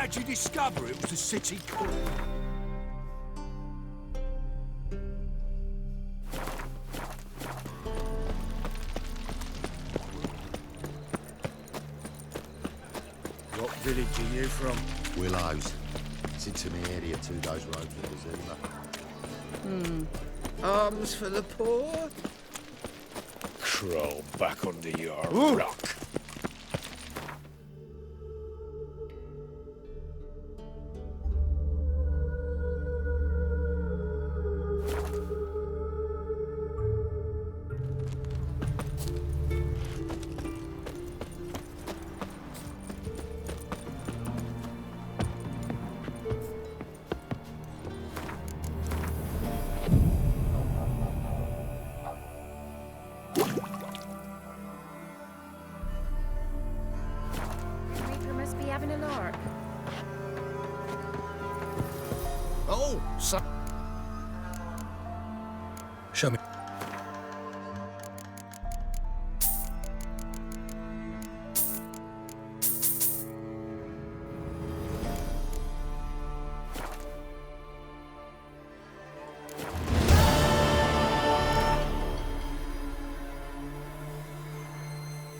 How'd you discover it was the city cook? What village are you from? Willows. It's into the area, 2 days' road from Brazil. Arms for the poor? Crawl back under your rock. Reaper must be having a lark. Oh, so Show me.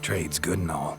Trade's good and all.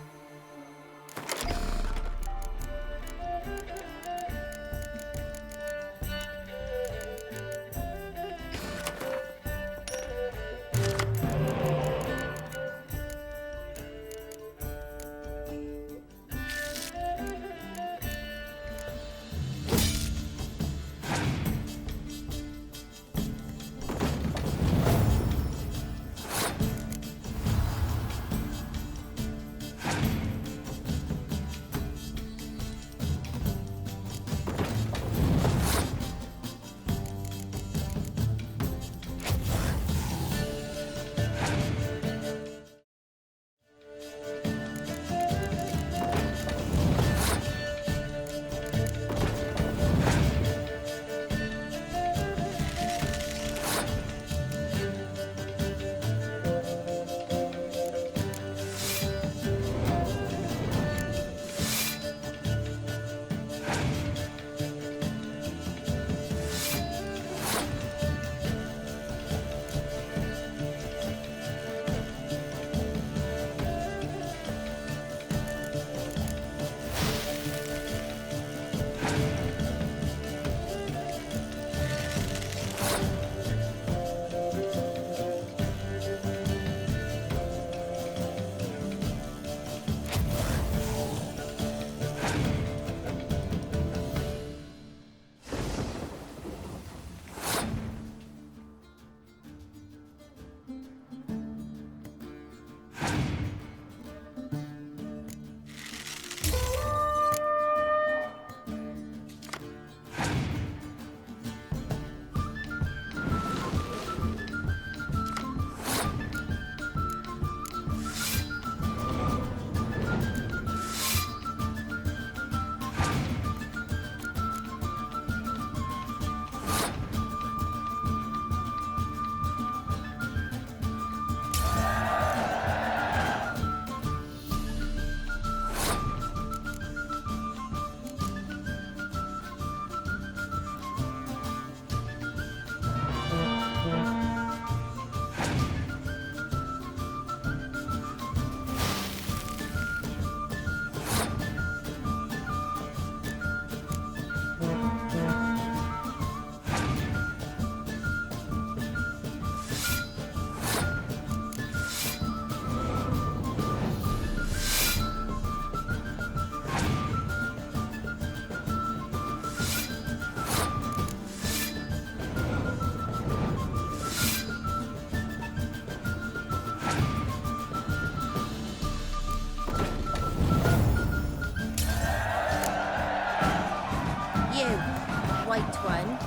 white one.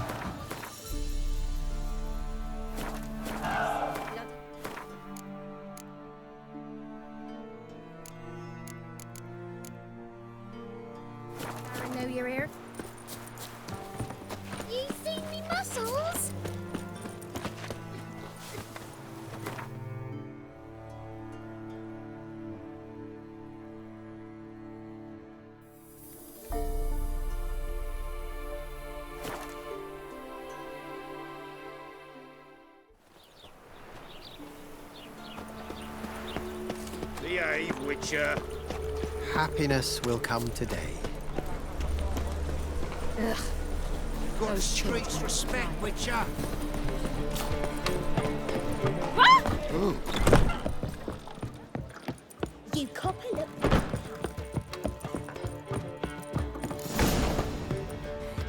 I know you're here. You seen me muscles? brave, Witcher. Happiness will come today. Got a street's respect, Witcher. You copper look.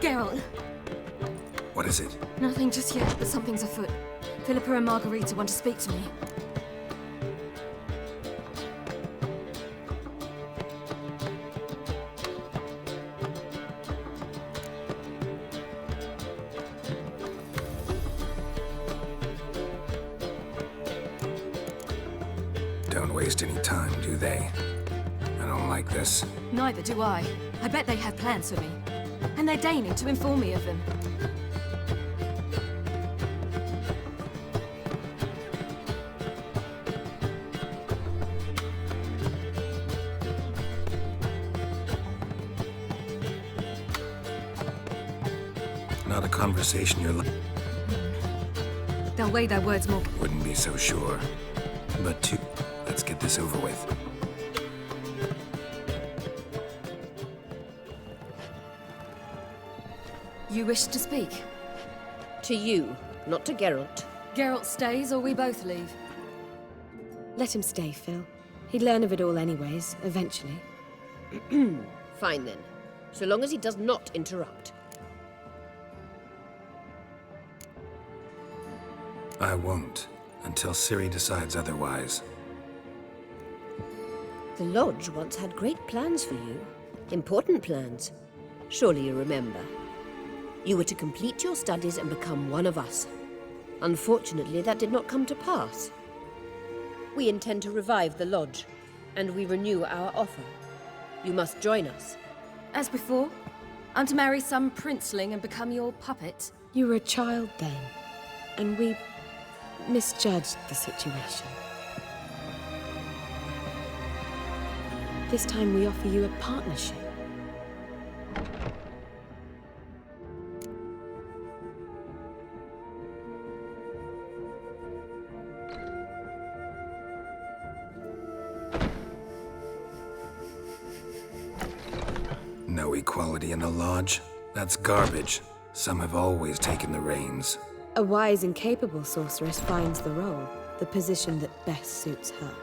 Geralt, What is it? nothing just yet, but something's afoot. Philippa and Margarita want to speak to me. Don't waste any time, do they? I don't like this. Neither do I. I bet they have plans for me. And they're deigning to inform me of them. Not a conversation you're like. They'll weigh their words more. Wouldn't be so sure. But two, let's get this over with. You wish to speak? To you, not to Geralt. Geralt stays or we both leave? Let him stay, Phil. He'd learn of it all anyways, eventually. Fine then. So long as he does not interrupt. I won't, until Ciri decides otherwise. The Lodge once had great plans for you. Important plans. Surely you remember. You were to complete your studies and become one of us. Unfortunately, that did not come to pass. We intend to revive the Lodge, and we renew our offer. You must join us. As before? I'm to marry some princeling and become your puppet? You were a child then, and we misjudged the situation. This time we offer you a partnership. No equality in the Lodge? That's garbage. Some have always taken the reins. A wise and capable sorceress finds the role, the position that best suits her.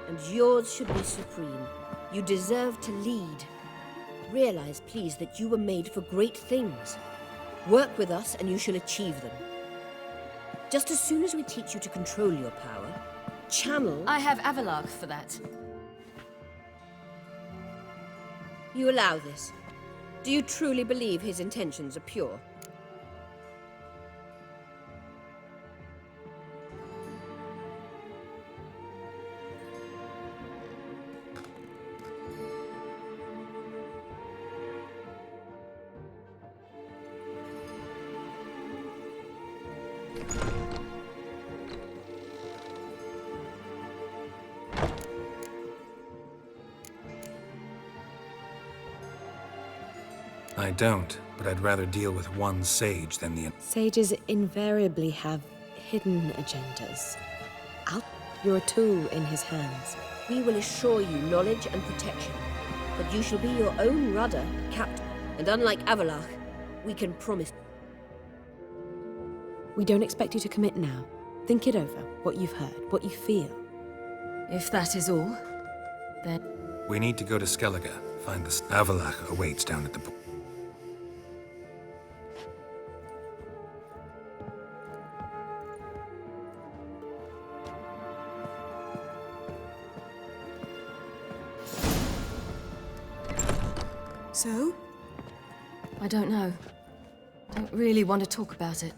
And yours should be supreme. You deserve to lead. Realize, please, that you were made for great things. Work with us and you shall achieve them. Just as soon as we teach you to control your power, channel... I have Avalark for that. You allow this. Do you truly believe his intentions are pure? I don't, but I'd rather deal with one sage than the... Sages invariably have hidden agendas. You're a tool in his hands. We will assure you knowledge and protection, but you shall be your own rudder, captain. And unlike Avalark, we can promise... We don't expect you to commit now. Think it over, what you've heard, what you feel. If that is all, then... We need to go to Skellige, find the... Avalach awaits down at the... So? I don't know. Don't really want to talk about it.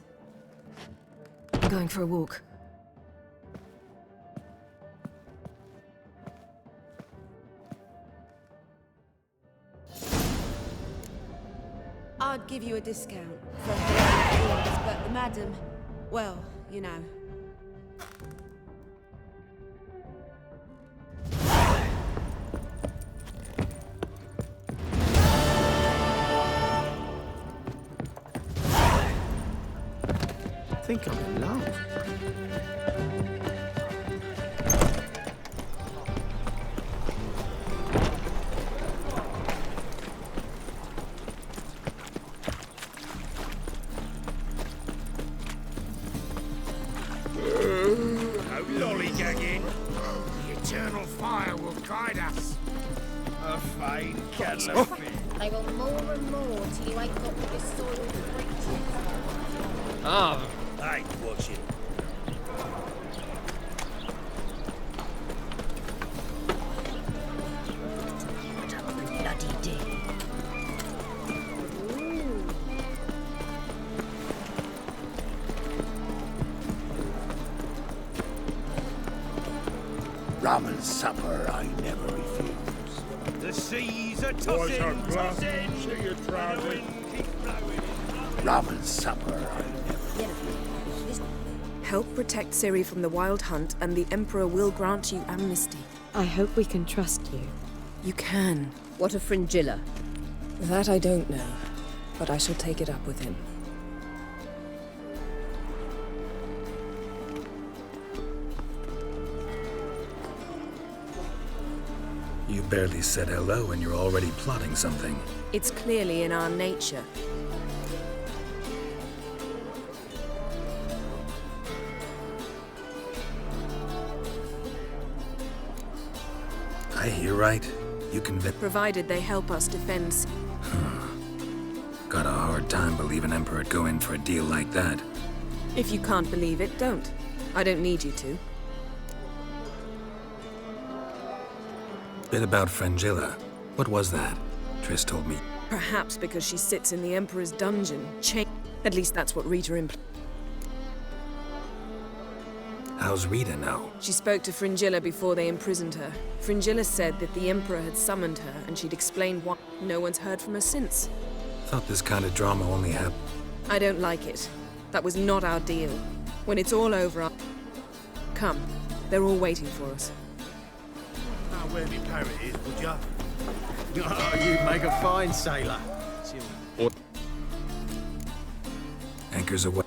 I'm going for a walk. I'd give you a discount for things, but the madam, well, you know. I think I'm in love. hide us. A fine kettle of fish. I will more and more till you ain't got the soiled creatures. I ain't watching. What a bloody day. Rum and supper I never refuse. The seas are tossing, tossing. Rum and supper I never. Help protect Ciri from the Wild Hunt, and the Emperor will grant you amnesty. I hope we can trust you. You can. What of Fringilla? That I don't know, but I shall take it up with him. You barely said hello and you're already plotting something. It's clearly in our nature. I hear right. You convinced. Provided they help us defend. Got a hard time believing Emperor'd go in for a deal like that. If you can't believe it, don't. I don't need you to. Bit about Fringilla. What was that? Triss told me. Perhaps because she sits in the Emperor's dungeon. At least that's what Rita implied. How's Rita know? She spoke to Fringilla before they imprisoned her. Fringilla said that the Emperor had summoned her, and she'd explained why. No one's heard from her since. Thought this kind of drama only happened. I don't like it. That was not our deal. When it's all over, Come. They're all waiting for us. Now, where me parrot is, would ya? Oh, you make a fine sailor. Anchors away.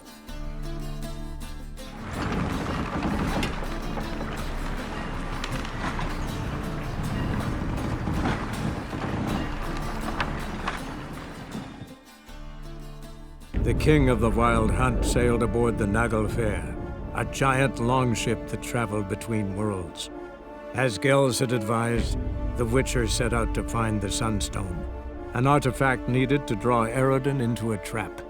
The king of the Wild Hunt sailed aboard the Naglfar, a giant longship that traveled between worlds. As Gels had advised, the Witcher set out to find the Sunstone, an artifact needed to draw Eredin into a trap.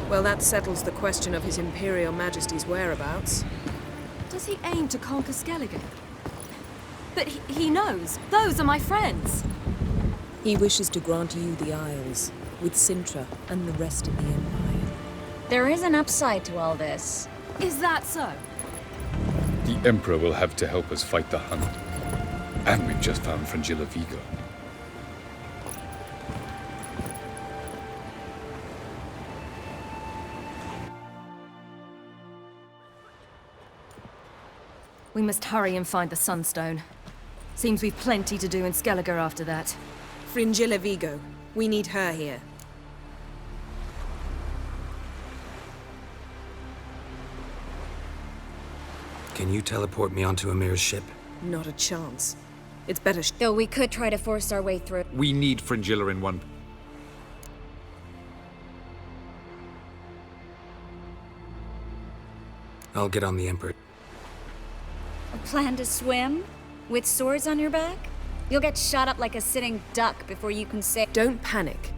Well, that settles the question of His Imperial Majesty's whereabouts. Does he aim to conquer Skellige? But he knows. Those are my friends. He wishes to grant you the Isles, with Sintra and the rest of the Empire. There is an upside to all this. Is that so? The Emperor will have to help us fight the Hunt. And we've just found Fringilla Vigo. We must hurry and find the Sunstone. Seems we've plenty to do in Skellige after that. Fringilla Vigo. We need her here. Can you teleport me onto Amir's ship? Not a chance. It's better Though we could try to force our way through. We need Fringilla in one. I'll get on the Emperor. A plan to swim? With swords on your back? You'll get shot up like a sitting duck before you can say— Don't panic.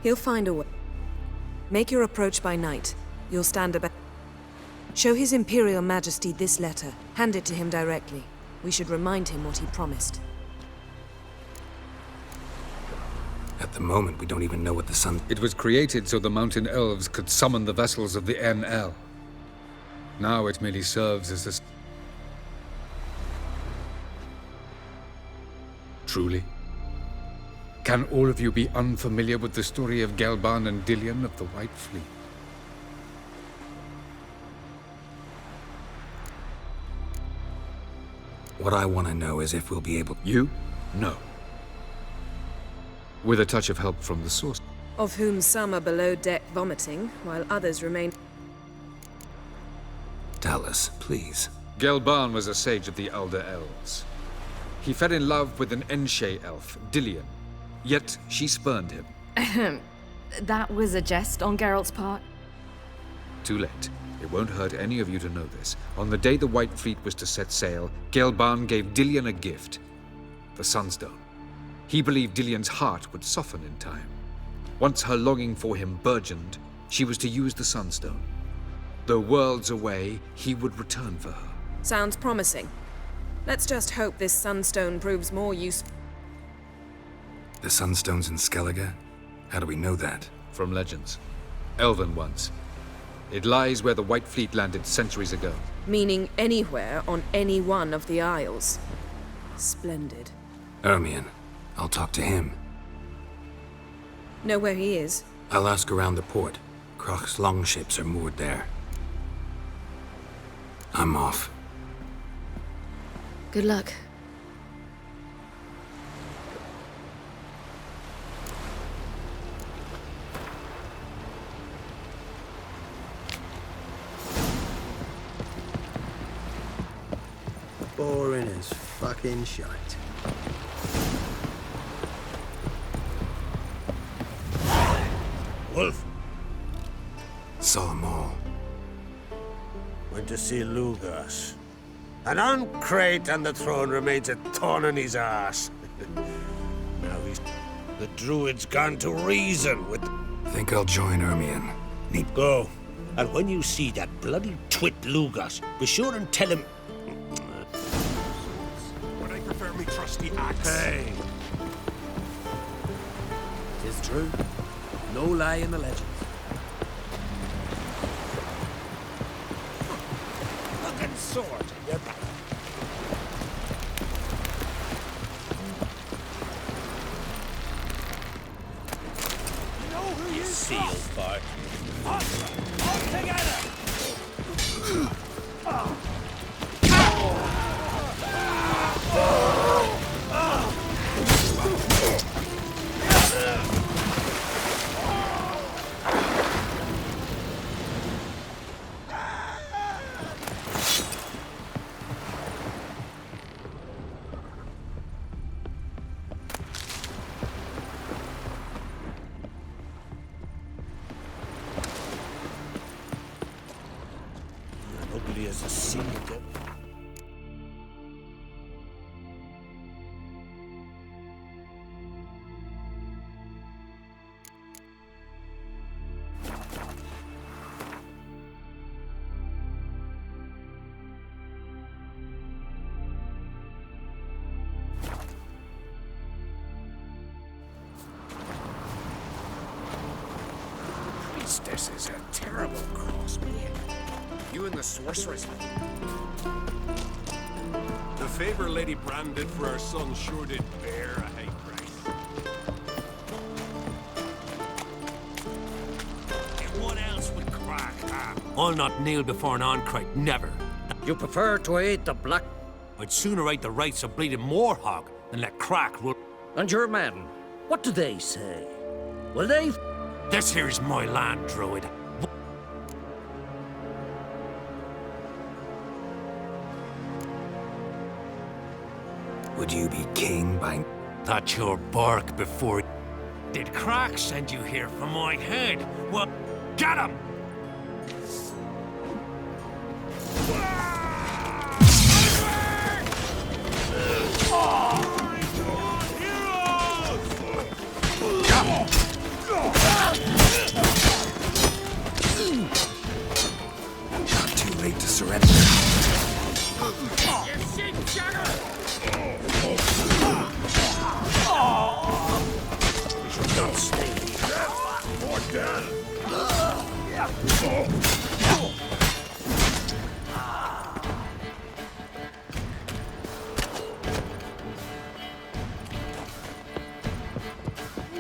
He'll find a way. Make your approach by night. You'll stand about. Show His Imperial Majesty this letter. Hand it to him directly. We should remind him what he promised. At the moment, we don't even know what the sun... It was created so the mountain elves could summon the vessels of the NL. Now it merely serves as a... Truly? Can all of you be unfamiliar with the story of Gelban and Dillion of the White Fleet? What I want to know is if we'll be able... You? No. With a touch of help from the source. Of whom some are below deck vomiting, while others remain... Tell us, please. Gelban was a sage of the Elder Elves. He fell in love with an Enshe elf, Dillion. Yet she spurned him. That was a jest on Geralt's part. Too late. It won't hurt any of you to know this. On the day the White Fleet was to set sail, Gelban gave Dillion a gift. The Sunstone. He believed Dillion's heart would soften in time. Once her longing for him burgeoned, she was to use the Sunstone. Though worlds away, he would return for her. Sounds promising. Let's just hope this Sunstone proves more useful. The Sunstone's in Skellige? How do we know that? From legends. Elven ones. It lies where the White Fleet landed centuries ago. Meaning anywhere on any one of the Isles. Splendid. Ermion. I'll talk to him. Know where he is? I'll ask around the port. Croc's longships are moored there. I'm off. Good luck. Boring as fucking shite. Wolf, Saw them all. went to see Lugas. And on Crate on the throne remains a thorn in his ass. Now he's... The druid's gone to reason with... Think I'll join Ermion. Go. And when you see that bloody twit Lugas, be sure and tell him... But I prefer me trusty axe. Hey. 'Tis true. No lie in the legends. Fucking sword. You're back. You know who you Seal fart. all together! Ugly as a sea devil. Priestess is a terrible crossbeam. You and the sorceress. The favor Lady Bran did for her son sure did bear a high price. And what else would crack? I'll not kneel before an Oncrite, never. You prefer to aid the Black... I'd sooner aid the rights of bleeding Moorhog than let crack rule. And your men, what do they say? Will they... This here's my land, Druid. Would you be king by... Thought your bark before... Did Crack send you here for my head? Well, get him! We should not stay here. Or dead.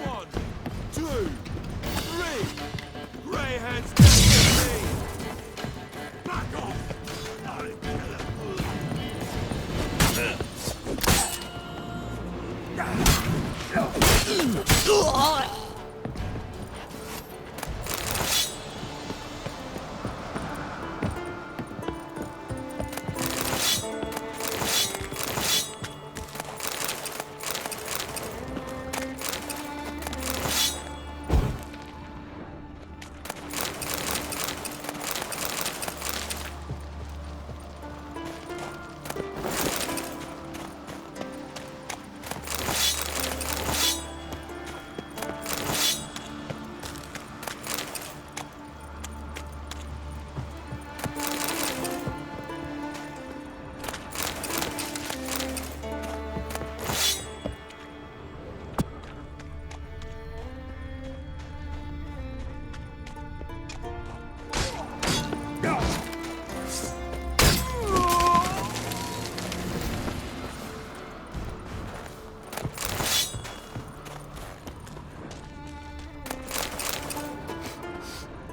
One, two, three. Greyheads to me. Back off.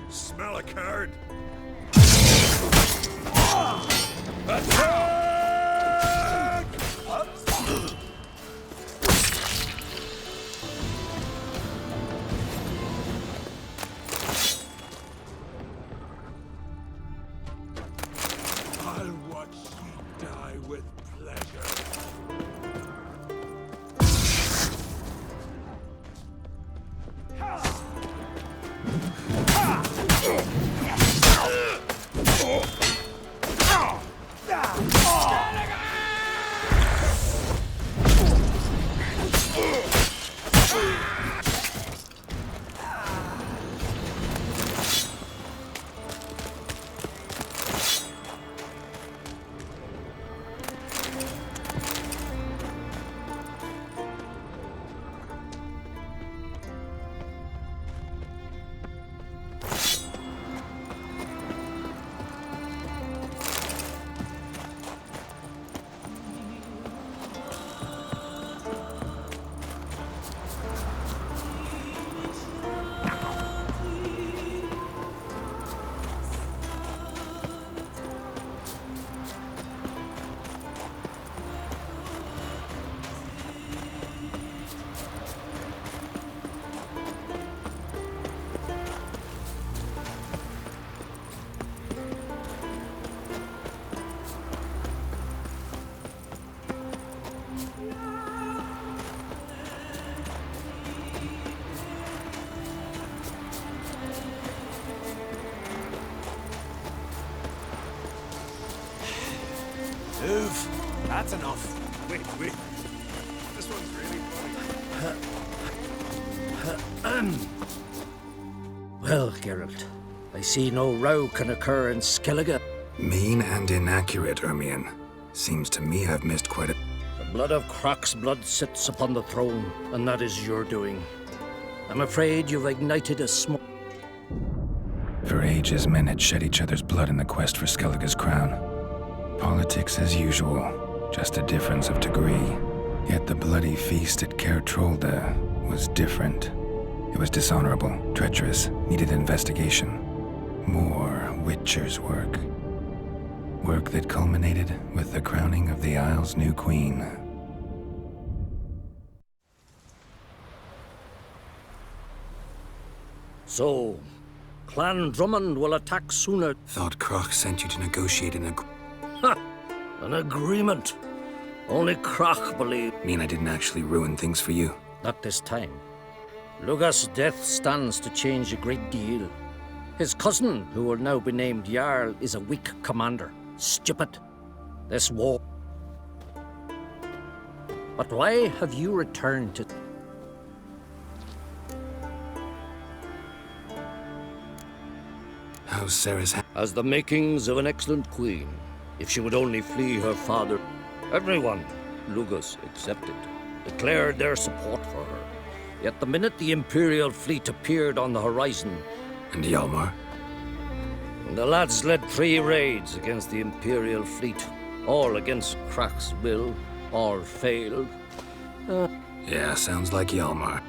Smell a card. Attack! I'll watch you die with pleasure. Move. That's enough. Wait. This one's really funny. Well, Geralt, I see no row can occur in Skellige. Mean and inaccurate, Ermion. Seems to me I've missed quite a... The blood of Croc's blood sits upon the throne, and that is your doing. I'm afraid you've ignited a small... For ages, men had shed each other's blood in the quest for Skellige's crown. Politics as usual, just a difference of degree. Yet the bloody feast at Caer Trolda was different. It was dishonorable, treacherous, needed investigation. More Witcher's work. Work that culminated with the crowning of the Isle's new queen. So, Clan Drummond will attack sooner. Thought Croc sent you to negotiate An agreement. Only Croc believed. Mean I didn't actually ruin things for you? Not this time. Luga's death stands to change a great deal. His cousin, who will now be named Jarl, is a weak commander. Stupid. This war... But why have you returned to... How's Sarah's Has the makings of an excellent queen. If she would only flee her father... Everyone, Lugus excepted, declared their support for her. Yet the minute the Imperial fleet appeared on the horizon... And Hjalmar? The lads led 3 raids against the Imperial fleet. All against Krach's will. All failed. Yeah, sounds like Hjalmar.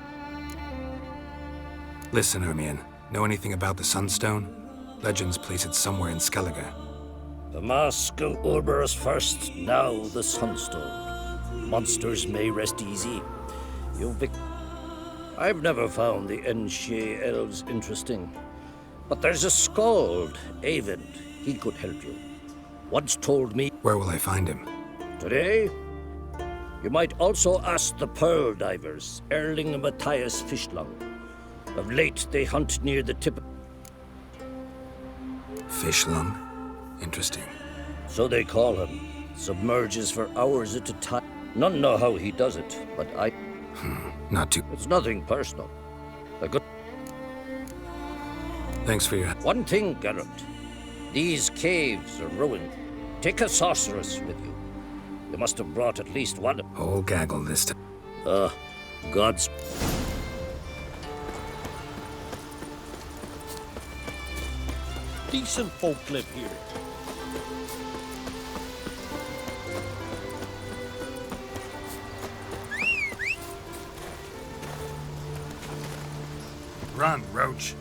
Listen, Hermione. Know anything about the Sunstone? Legends place it somewhere in Skellige. The mask of Urberus first, now the Sunstone. Monsters may rest easy. I've never found the Enshe elves interesting. But there's a skald, Eyvind. He could help you. Once told me... Where will I find him? Today? You might also ask the Pearl Divers, Erling and Matthias Fischlung. Of late, they hunt near the tip... Fischlung? Interesting. So they call him. Submerges for hours at a time. None know how he does it, but I... Not too... It's nothing personal. A good... Thanks for your... One thing, Geralt. These caves are ruined. Take a sorceress with you. You must have brought at least one... Whole gaggle this time. God's... Decent folk live here. Run, Roach.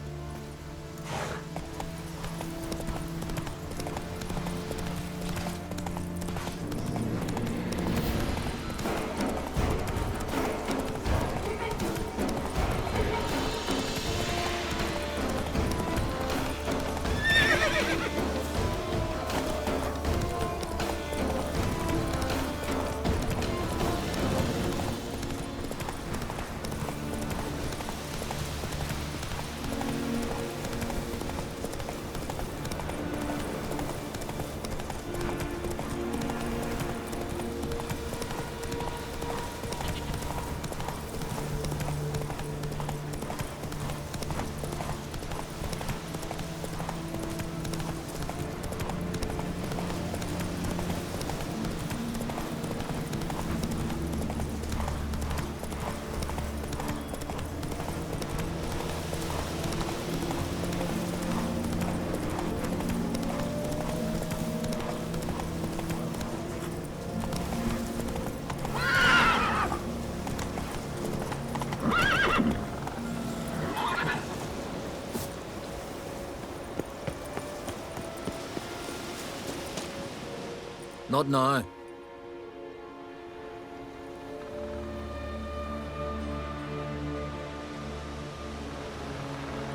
Not now.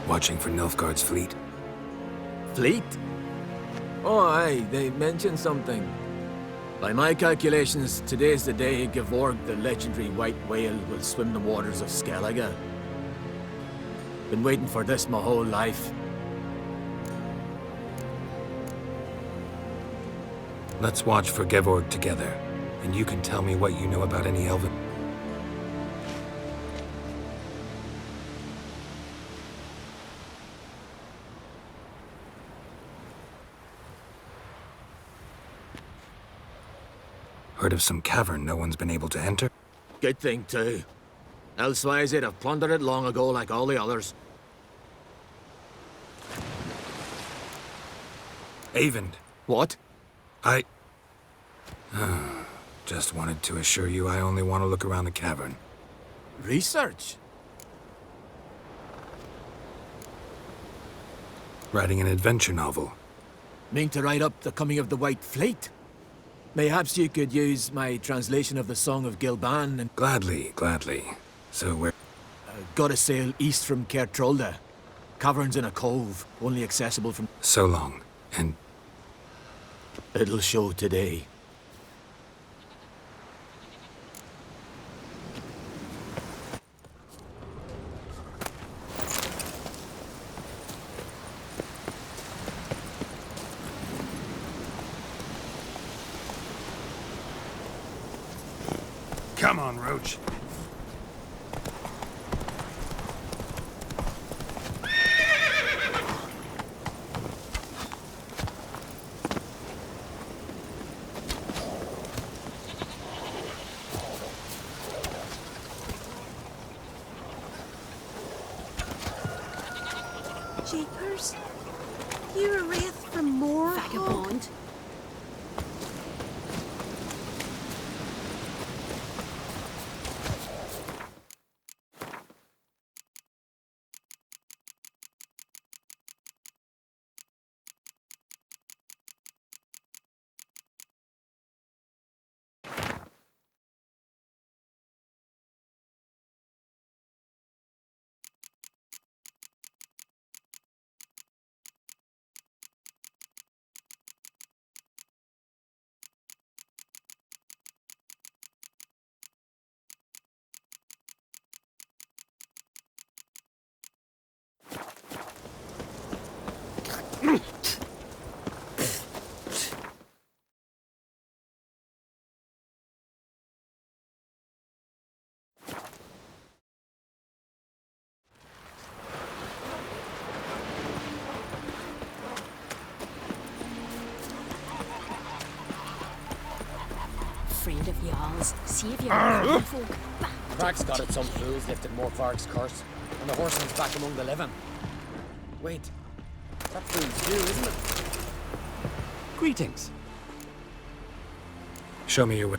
Watching for Nilfgaard's fleet. Fleet? Oh, aye, they mentioned something. By my calculations, today's the day Gevorg, the legendary white whale, will swim the waters of Skellige. Been waiting for this my whole life. Let's watch for Gevorg together, and you can tell me what you know about any elven... Heard of some cavern no one's been able to enter? Good thing, too. Elsewise, they'd have plundered it long ago like all the others. Eyvind. What? I... Just wanted to assure you I only want to look around the cavern. Research? Writing an adventure novel. Mean to write up the coming of the White Fleet? Mayhaps you could use my translation of the Song of Gilban and... Gladly, gladly. So we're... Gotta sail east from Caer Trolde. Caverns in a cove, only accessible from... So long, and... It'll show today. Come on, Roach. Jeepers. You're a wraith from Moor. Vagabond. Afraid of Jarls. See if you're folk. Crag's got it, some fools lifted Morkvark's curse, and the horseman's back among the living. Wait, that fool's you, isn't it? Greetings. Show me your way.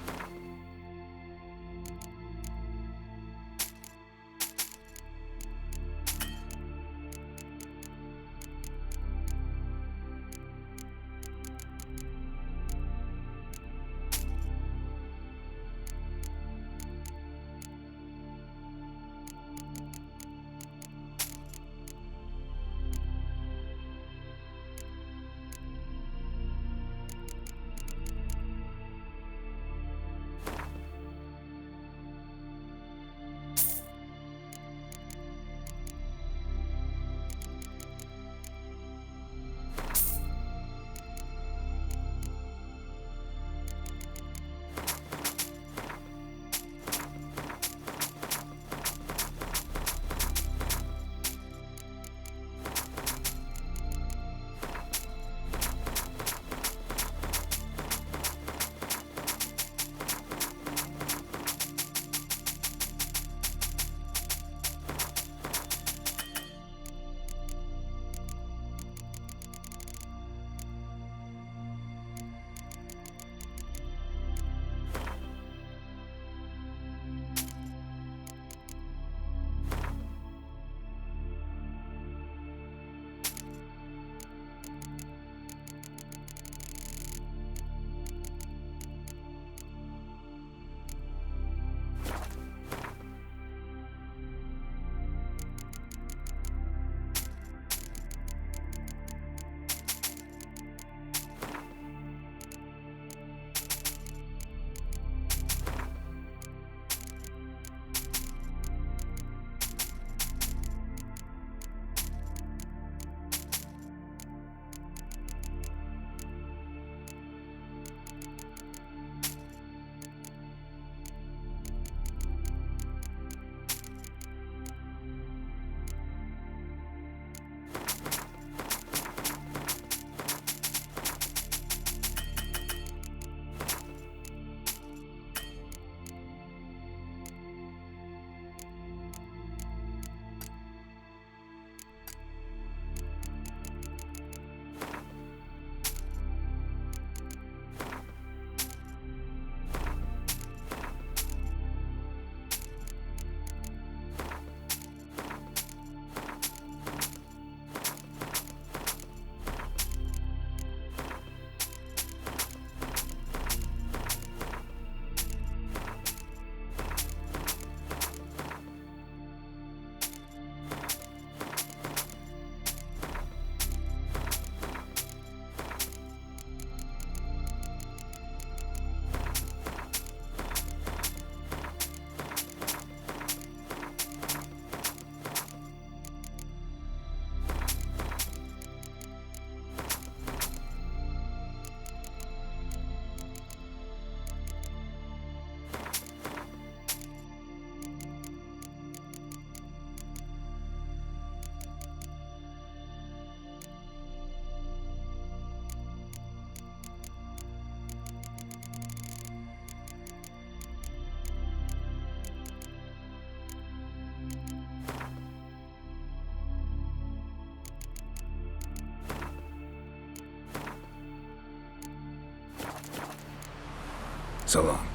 So long.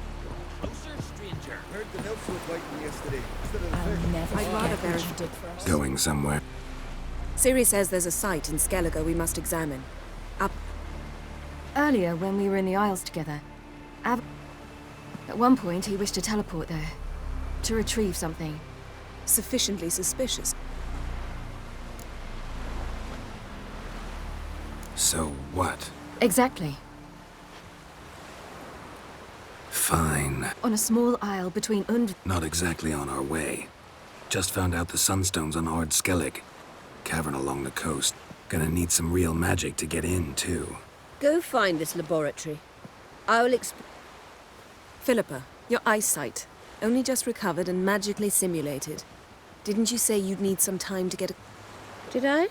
Heard the Nilfs were fighting yesterday. I'll never I'd rather forget what bury- you did for us. Going somewhere. Ciri says there's a site in Skellige we must examine. Up. Earlier, when we were in the Isles together, at one point he wished to teleport there. To retrieve something. Sufficiently suspicious. So what? Exactly. Fine. On a small isle between Not exactly on our way. Just found out the Sunstone's on Ard Skellig. Cavern along the coast. Gonna need some real magic to get in, too. Go find this laboratory. I'll Philippa, your eyesight. Only just recovered and magically simulated. Didn't you say you'd need some time to get a... Did I?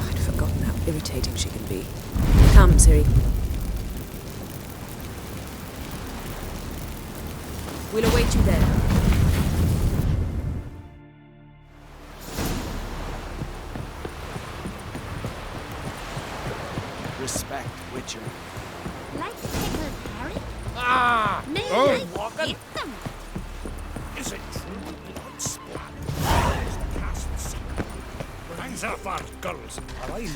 I'd forgotten how irritating she can be. Come, Ciri. We'll await you there. Respect, Witcher. Like pickled herring? Ah! May Oh, I walking. eat them? Is it truly blood splattered? Where is the castle secret? Hands off our gulls, or I...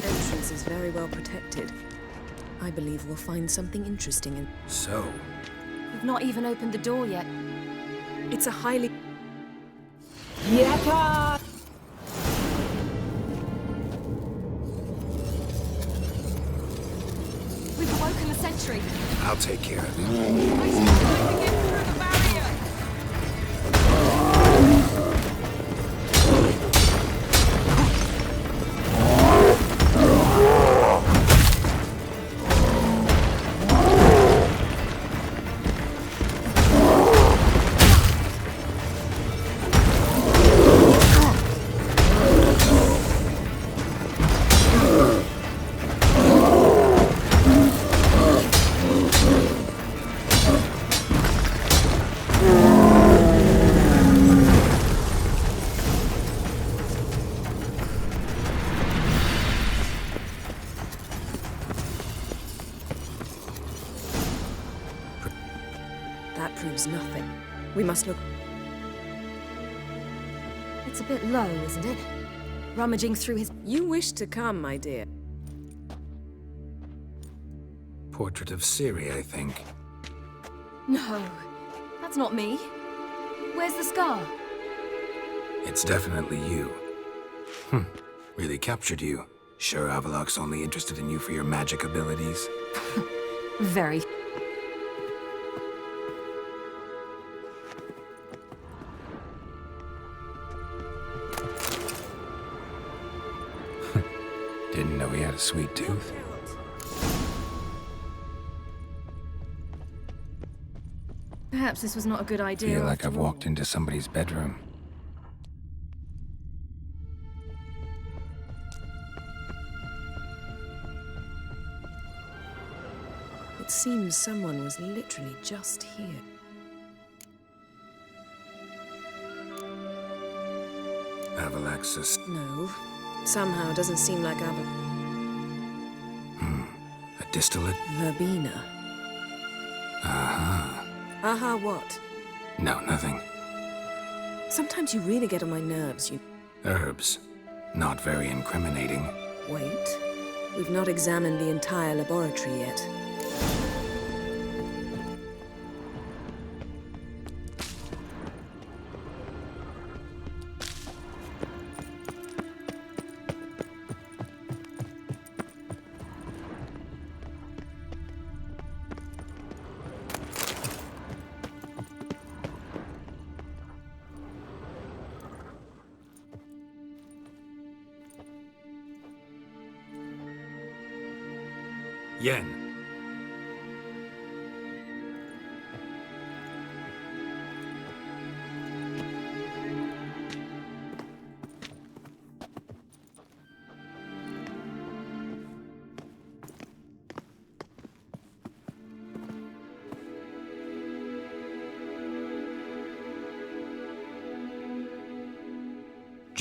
Entrance is very well protected. I believe we'll find something interesting in... So, We've not even opened the door yet. It's a highly... We've awoken the sentry. I'll take care of it. That proves nothing. We must look... It's a bit low, isn't it? Rummaging through his... You wish to come, my dear. Portrait of Ciri, I think. No, that's not me. Where's the scar? It's definitely you. Really captured you. Sure Avalok's only interested in you for your magic abilities? Very. Didn't know he had a sweet tooth. Perhaps this was not a good idea. Feel like after I've all. walked into somebody's bedroom. It seems someone was literally just here. Avalaxis. No. Somehow doesn't seem like Aval... A distillate? Verbena. Aha. Aha, what? No, nothing. Sometimes you really get on my nerves, you... Herbs. Not very incriminating. Wait. We've not examined the entire laboratory yet. Yen.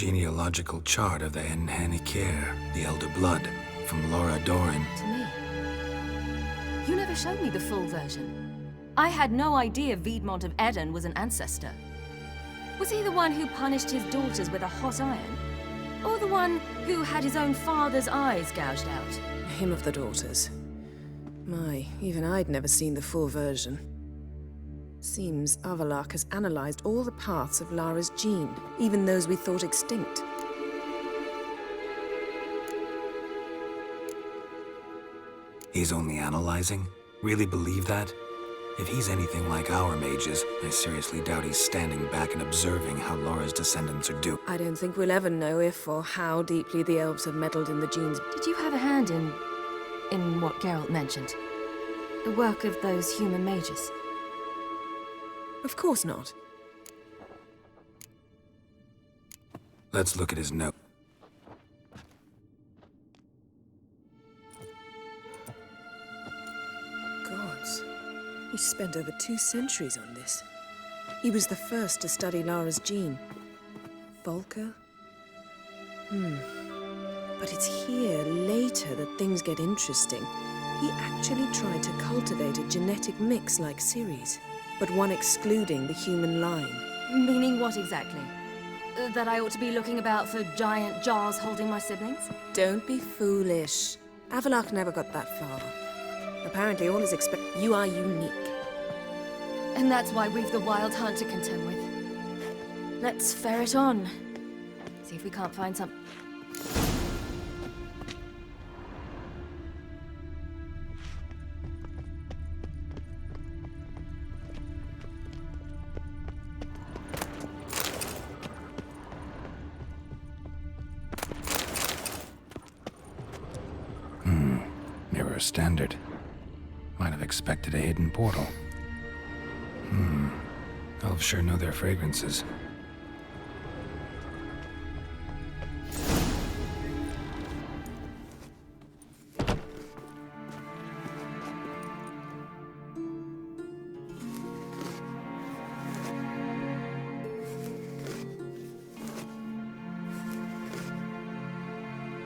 genealogical chart of the Enhanikir, the Elder Blood, from Laura Doran. To me. You never showed me the full version. I had no idea Viedmont of Eden was an ancestor. Was he the one who punished his daughters with a hot iron? Or the one who had his own father's eyes gouged out? Him of the daughters. My, even I'd never seen the full version. Seems Avallac'h has analyzed all the paths of Lara's gene, even those we thought extinct. He's only analyzing? Really believe that? If he's anything like our mages, I seriously doubt he's standing back and observing how Laura's descendants are doing. I don't think we'll ever know if or how deeply the elves have meddled in the genes. Did you have a hand in what Geralt mentioned? The work of those human mages? Of course not. Let's look at his note. Gods. He spent over 2 centuries on this. He was the first to study Lara's gene. Volker? But it's here, later, that things get interesting. He actually tried to cultivate a genetic mix like Ceres, but one excluding the human line. Meaning what exactly? That I ought to be looking about for giant jars holding my siblings? Don't be foolish. Avallac'h never got that far. Apparently all is you are unique. And that's why we've the Wild Hunt to contend with. Let's ferret on. See if we can't find some... Mirror standard. Might have expected a hidden portal. Elves sure know their fragrances.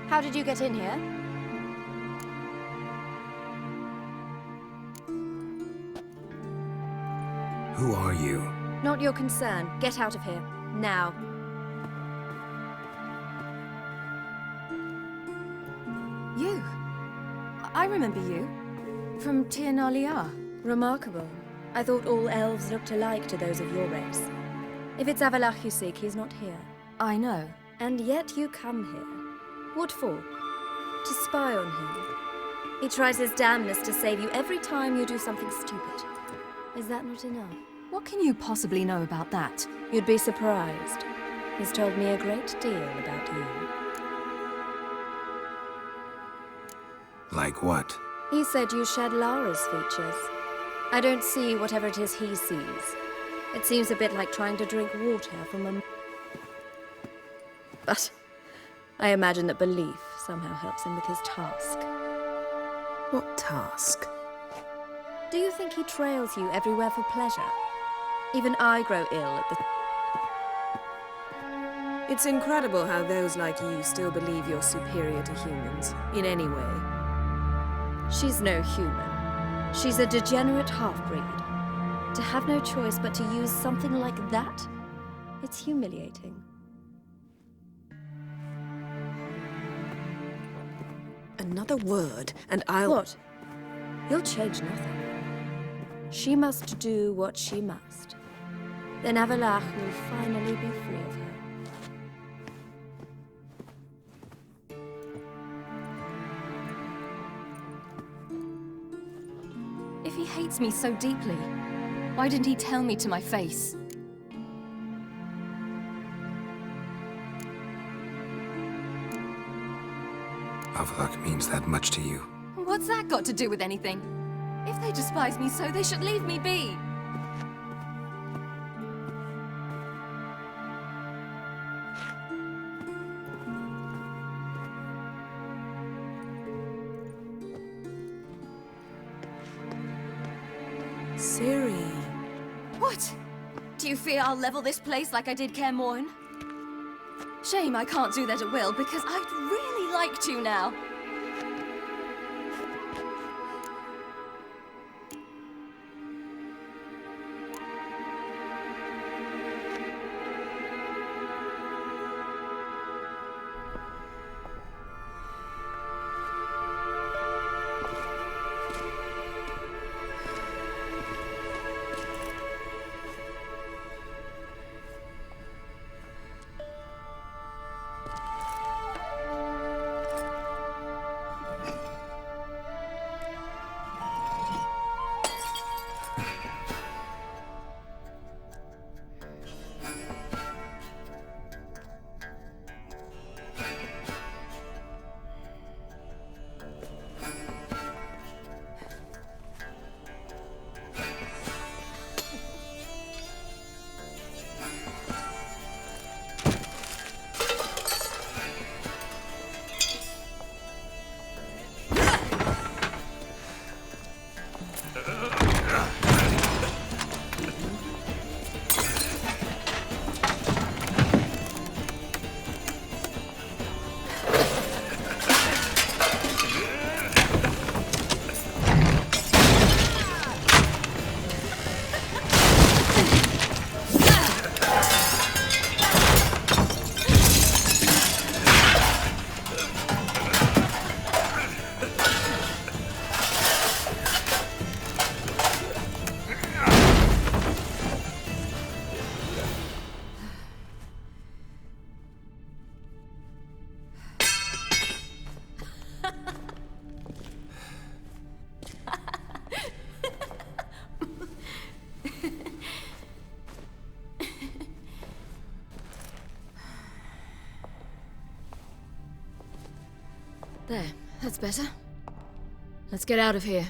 How did you get in here? Who are you? Not your concern. Get out of here. Now. You? I remember you. From Tir Nalia. Remarkable. I thought all elves looked alike to those of your race. If it's Avallac'h you seek, he's not here. I know. And yet you come here. What for? To spy on him. He tries his damnedest to save you every time you do something stupid. Is that not enough? What can you possibly know about that? You'd be surprised. He's told me a great deal about you. Like what? He said you shared Lara's features. I don't see whatever it is he sees. It seems a bit like trying to drink water from a... But I imagine that belief somehow helps him with his task. What task? Do you think he trails you everywhere for pleasure? Even I grow ill at the... It's incredible how those like you still believe you're superior to humans, in any way. She's no human. She's a degenerate half-breed. To have no choice but to use something like that? It's humiliating. Another word, and I'll... What? You'll change nothing. She must do what she must. Then Avallac'h will finally be free of her. If he hates me so deeply, why didn't he tell me to my face? Avallac'h means that much to you. What's that got to do with anything? If they despise me so, they should leave me be. Ciri. What? Do you fear I'll level this place like I did Kaer Morhen? Shame I can't do that at will, because I'd really like to now. There, that's better. Let's get out of here.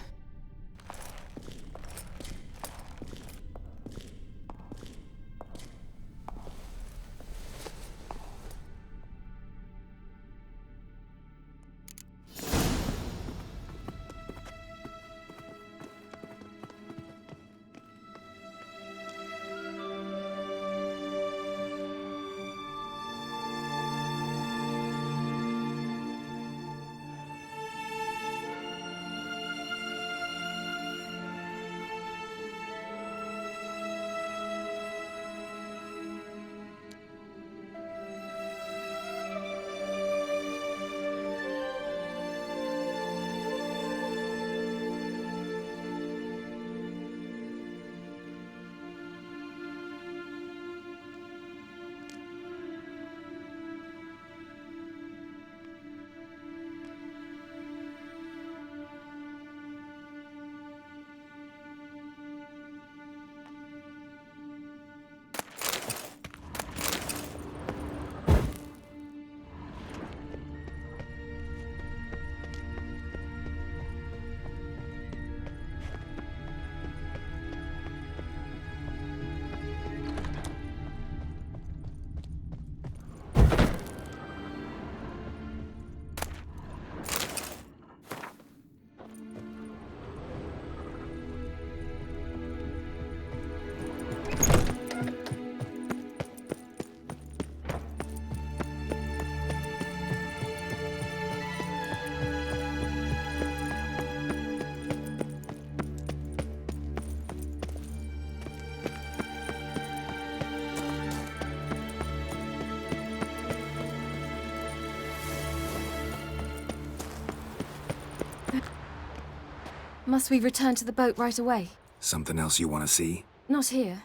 Must we return to the boat right away? Something else you want to see? Not here.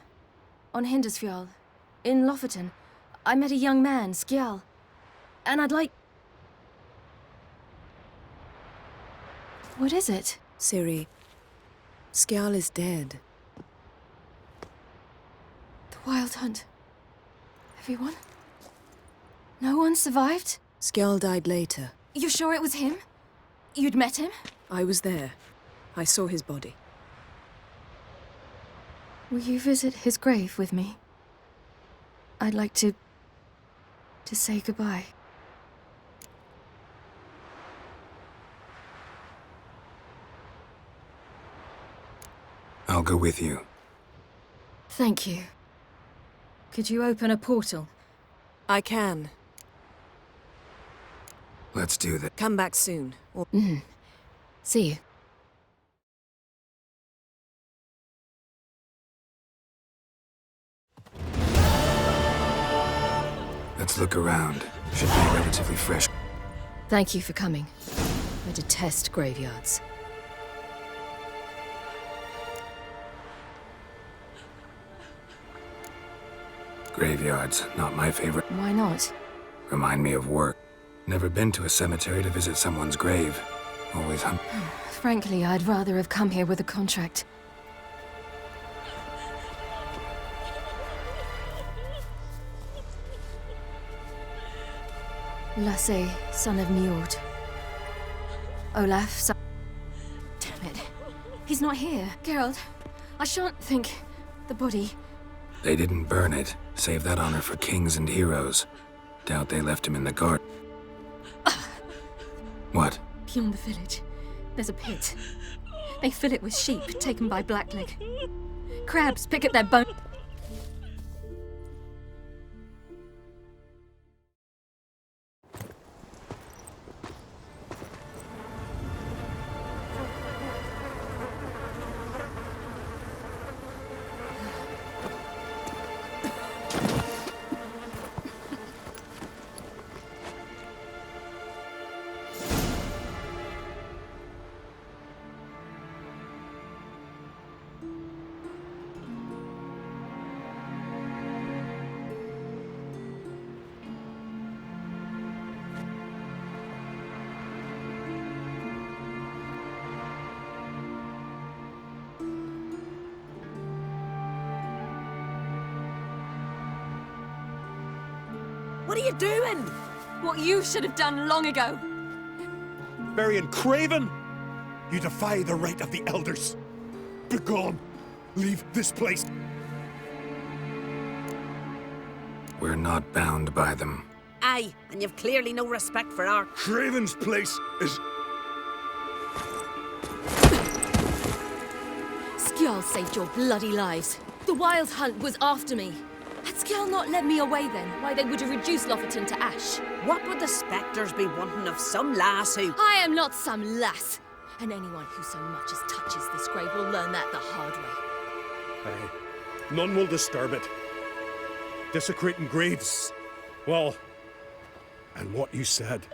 On Hindersfjall. In Lofoten. I met a young man, Skjal. And I'd like... What is it? Ciri, Skjal is dead. The Wild Hunt. Everyone? No one survived? Skjal died later. You sure it was him? You'd met him? I was there. I saw his body. Will you visit his grave with me? I'd like to say goodbye. I'll go with you. Thank you. Could you open a portal? I can. Let's do this. Come back soon. Or See you. Let's look around. Should be relatively fresh. Thank you for coming. I detest graveyards. Graveyards, not my favorite. Why not? Remind me of work. Never been to a cemetery to visit someone's grave. Always Frankly, I'd rather have come here with a contract. Lasse, son of Njord. Olaf, son... Damn it. He's not here. Geralt, I shan't think... the body... They didn't burn it. Save that honor for kings and heroes. Doubt they left him in the garden. What? Beyond the village, there's a pit. They fill it with sheep taken by Blackleg. Crabs pick at their bones. What are you doing? What you should have done long ago. Burying Craven? You defy the right of the elders. Begone. Leave this place. We're not bound by them. Aye, and you've clearly no respect for our... Craven's place is... Skjall saved your bloody lives. The Wild Hunt was after me. Had Skjall not led me away then, why they would have reduced Lofoten to ash. What would the spectres be wanting of some lass who... I am not some lass. And anyone who so much as touches this grave will learn that the hard way. Aye. None will disturb it. Desecrating graves. Well, and what you said.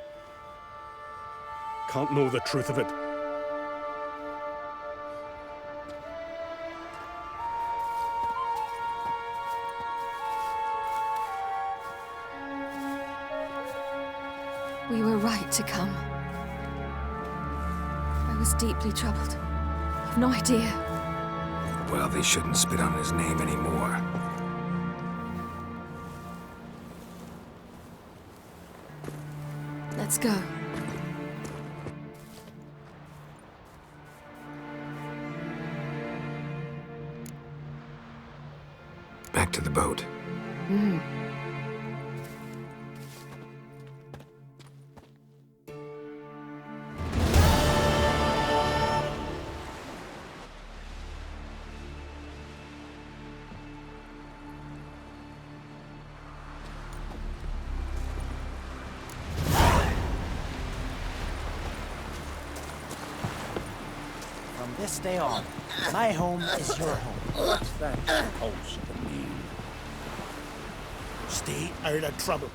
Can't know the truth of it. We were right to come. I was deeply troubled. You've no idea. Well, they shouldn't spit on his name anymore. Let's go. Back to the boat. From this day on, my home is your home. What's that supposed to mean? Stay out of trouble.